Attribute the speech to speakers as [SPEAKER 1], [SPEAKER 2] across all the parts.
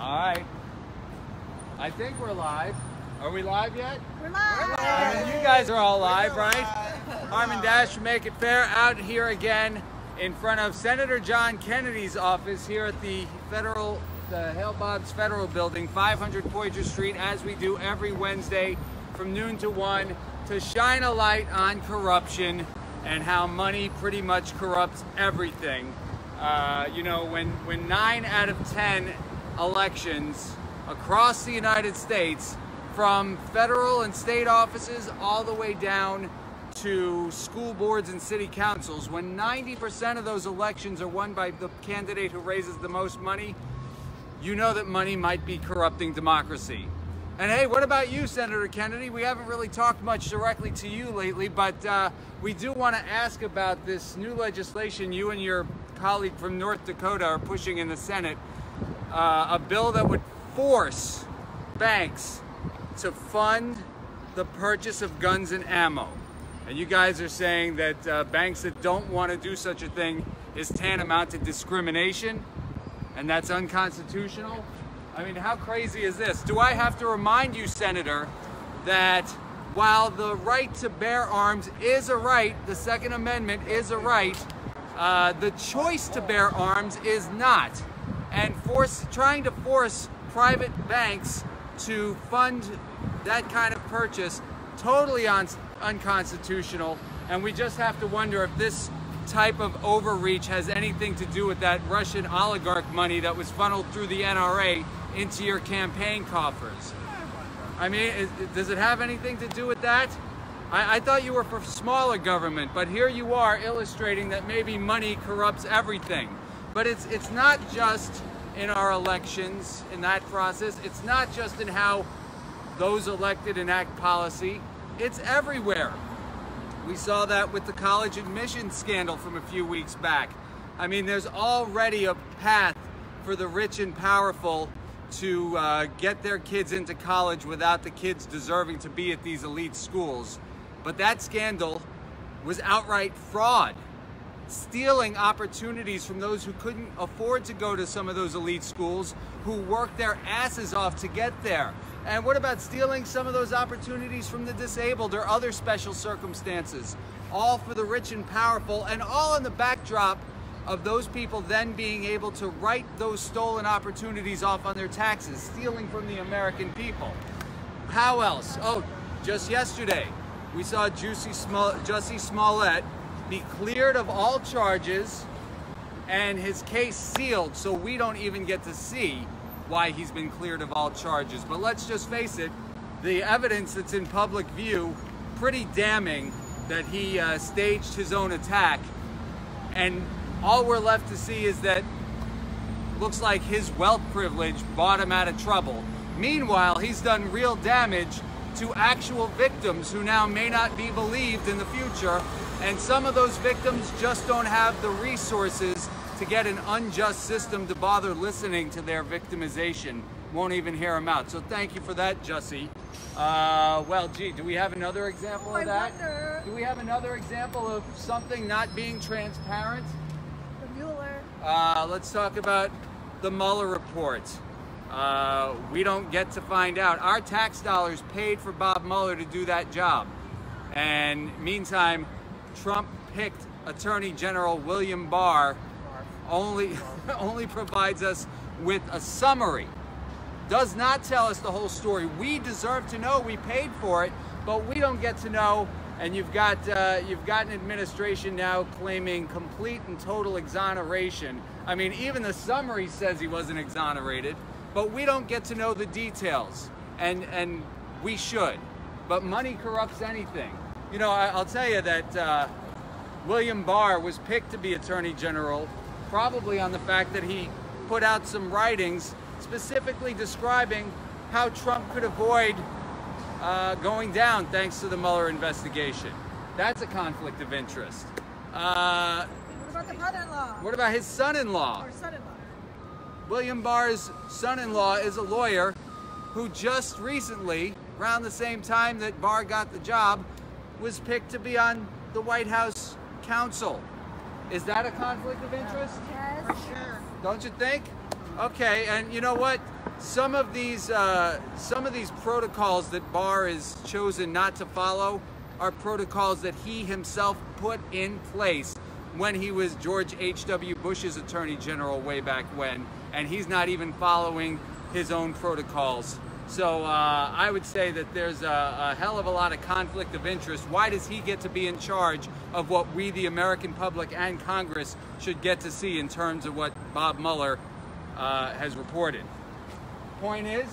[SPEAKER 1] All right. I think we're live. Are we live yet?
[SPEAKER 2] We're live.
[SPEAKER 1] I mean, you guys are all live, right? Harmon Dash from Make It Fair out here again in front of Senator John Kennedy's office here at the Hale Boggs Federal building, 500 Poydras Street, as we do every Wednesday from noon to 1 to shine a light on corruption and how money pretty much corrupts everything. You know, when 9 out of 10 elections across the United States, from federal and state offices all the way down to school boards and city councils, when 90% of those elections are won by the candidate who raises the most money, you know that money might be corrupting democracy. And hey, what about you, Senator Kennedy? We haven't really talked much directly to you lately, but we do want to ask about this new legislation you and your colleague from North Dakota are pushing in the Senate, a bill that would force banks to fund the purchase of guns and ammo. And you guys are saying that banks that don't want to do such a thing is tantamount to discrimination, and that's unconstitutional. I mean, how crazy is this? Do I have to remind you, Senator, that while the right to bear arms is a right, the Second Amendment is a right, the choice to bear arms is not. And trying to force private banks to fund that kind of purchase, totally unconstitutional. And we just have to wonder if this type of overreach has anything to do with that Russian oligarch money that was funneled through the NRA into your campaign coffers. I mean, does it have anything to do with that? I thought you were for smaller government, but here you are illustrating that maybe money corrupts everything. But it's not just in our elections, in that process. It's not just in how those elected enact policy. It's everywhere. We saw that with the college admissions scandal from a few weeks back. I mean, there's already a path for the rich and powerful to get their kids into college without the kids deserving to be at these elite schools. But that scandal was outright fraud, stealing opportunities from those who couldn't afford to go to some of those elite schools, who worked their asses off to get there. And what about stealing some of those opportunities from the disabled or other special circumstances? All for the rich and powerful, and all in the backdrop of those people then being able to write those stolen opportunities off on their taxes, stealing from the American people. How else? Oh, just yesterday, we saw Jussie Smollett be cleared of all charges and his case sealed, so we don't even get to see why he's been cleared of all charges. But let's just face it, the evidence that's in public view, pretty damning that he staged his own attack, and all we're left to see is that looks like his wealth privilege bought him out of trouble. Meanwhile, he's done real damage to actual victims who now may not be believed in the future, and some of those victims just don't have the resources to get an unjust system to bother listening to their victimization. Won't even hear them out. So thank you for that, Jussie. Well, gee, do we have another example of that?
[SPEAKER 2] Wonder.
[SPEAKER 1] Do we have another example of something not being transparent?
[SPEAKER 2] The Mueller.
[SPEAKER 1] Let's talk about the Mueller report. We don't get to find out. Our tax dollars paid for Bob Mueller to do that job. And meantime, Trump picked Attorney General William Barr only provides us with a summary. Does not tell us the whole story. We deserve to know. We paid for it, but we don't get to know. And you've got an administration now claiming complete and total exoneration. I mean, even the summary says he wasn't exonerated, but we don't get to know the details, and we should. But money corrupts anything. You know, I'll tell you that William Barr was picked to be Attorney General probably on the fact that he put out some writings specifically describing how Trump could avoid going down thanks to the Mueller investigation. That's a conflict of interest.
[SPEAKER 2] What about the brother-in-law?
[SPEAKER 1] What about his son-in-law?
[SPEAKER 2] Or son-in-law?
[SPEAKER 1] William Barr's son-in-law is a lawyer who just recently, around the same time that Barr got the job, was picked to be on the White House counsel. Is that a conflict of interest?
[SPEAKER 2] Yes.
[SPEAKER 3] For sure.
[SPEAKER 1] Don't you think? Okay, and you know what? some of these protocols that Barr has chosen not to follow are protocols that he himself put in place when he was George H.W. Bush's Attorney General way back when, and he's not even following his own protocols. So I would say that there's a hell of a lot of conflict of interest. Why does he get to be in charge of what we, the American public and Congress, should get to see in terms of what Bob Mueller has reported? Point is,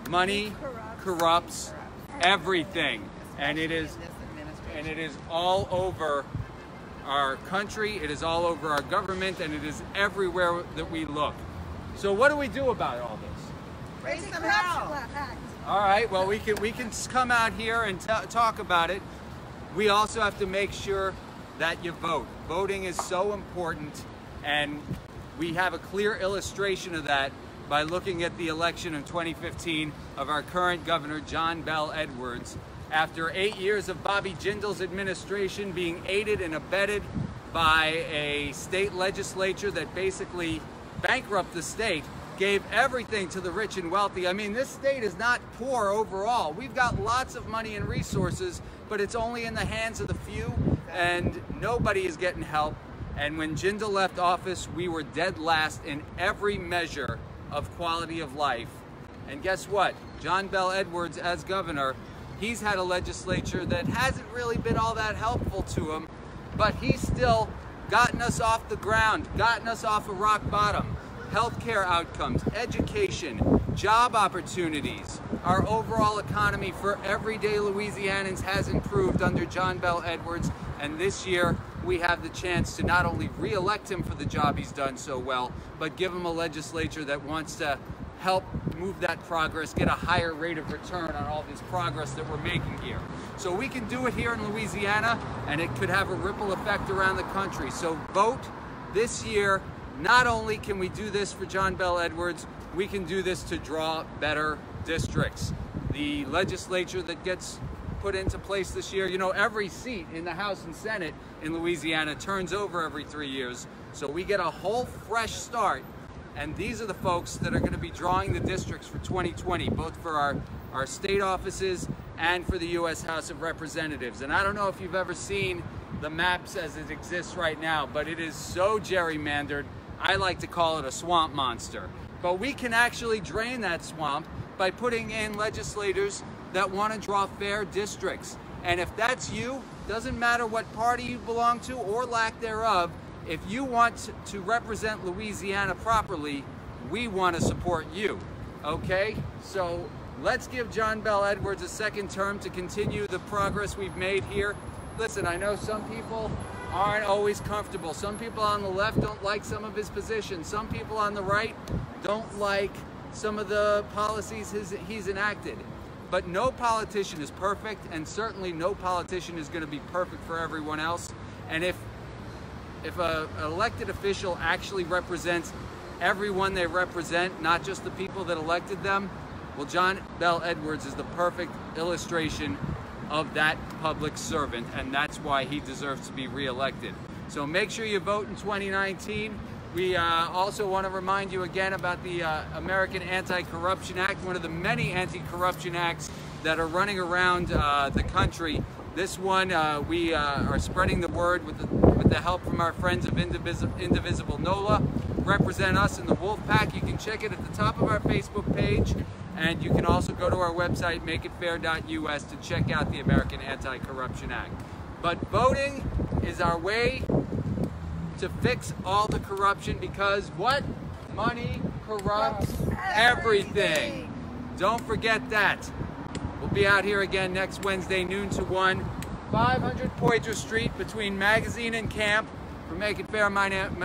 [SPEAKER 1] money corrupts everything, and it is all over our country, it is all over our government, and it is everywhere that we look. So what do we do about all this?
[SPEAKER 2] Raise the corruption act.
[SPEAKER 1] All right, well, we can come out here and talk about it. We also have to make sure that you vote. Voting is so important, and we have a clear illustration of that by looking at the election in 2015 of our current governor, John Bel Edwards. After 8 years of Bobby Jindal's administration being aided and abetted by a state legislature that basically bankrupted the state, gave everything to the rich and wealthy. I mean, this state is not poor overall. We've got lots of money and resources, but it's only in the hands of the few, and nobody is getting help. And when Jindal left office, we were dead last in every measure of quality of life. And guess what? John Bel Edwards, as governor, he's had a legislature that hasn't really been all that helpful to him, but he's still gotten us off the ground, gotten us off of rock bottom. Healthcare outcomes, education, job opportunities. Our overall economy for everyday Louisianans has improved under John Bel Edwards, and this year we have the chance to not only re-elect him for the job he's done so well, but give him a legislature that wants to help move that progress, get a higher rate of return on all this progress that we're making here. So we can do it here in Louisiana, and it could have a ripple effect around the country. So vote this year. Not only can we do this for John Bel Edwards, we can do this to draw better districts. The legislature that gets put into place this year, you know, every seat in the House and Senate in Louisiana turns over every 3 years. So we get a whole fresh start. And these are the folks that are going to be drawing the districts for 2020, both for our state offices and for the U.S. House of Representatives. And I don't know if you've ever seen the maps as it exists right now, but it is so gerrymandered. I like to call it a swamp monster. But we can actually drain that swamp by putting in legislators that want to draw fair districts. And if that's you, doesn't matter what party you belong to or lack thereof, if you want to represent Louisiana properly, we want to support you, okay? So let's give John Bel Edwards a second term to continue the progress we've made here. Listen, I know some people aren't always comfortable. Some people on the left don't like some of his positions. Some people on the right don't like some of the policies he's enacted. But no politician is perfect, and certainly no politician is going to be perfect for everyone else. And if an elected official actually represents everyone they represent, not just the people that elected them, well, John Bel Edwards is the perfect illustration of that public servant, and that's why he deserves to be reelected. So make sure you vote in 2019. We also want to remind you again about the American Anti-Corruption Act, one of the many anti-corruption acts that are running around the country. This one, we are spreading the word with the help from our friends of Indivisible NOLA. Represent us in the Wolf Pack. You can check it at the top of our Facebook page, and you can also go to our website, makeitfair.us, to check out the American Anti-Corruption Act. But voting is our way to fix all the corruption, because what? Money corrupts everything. Don't forget that. We'll be out here again next Wednesday, noon to 1, 500 Poydras Street between Magazine and Camp. For Make It Fair, my name is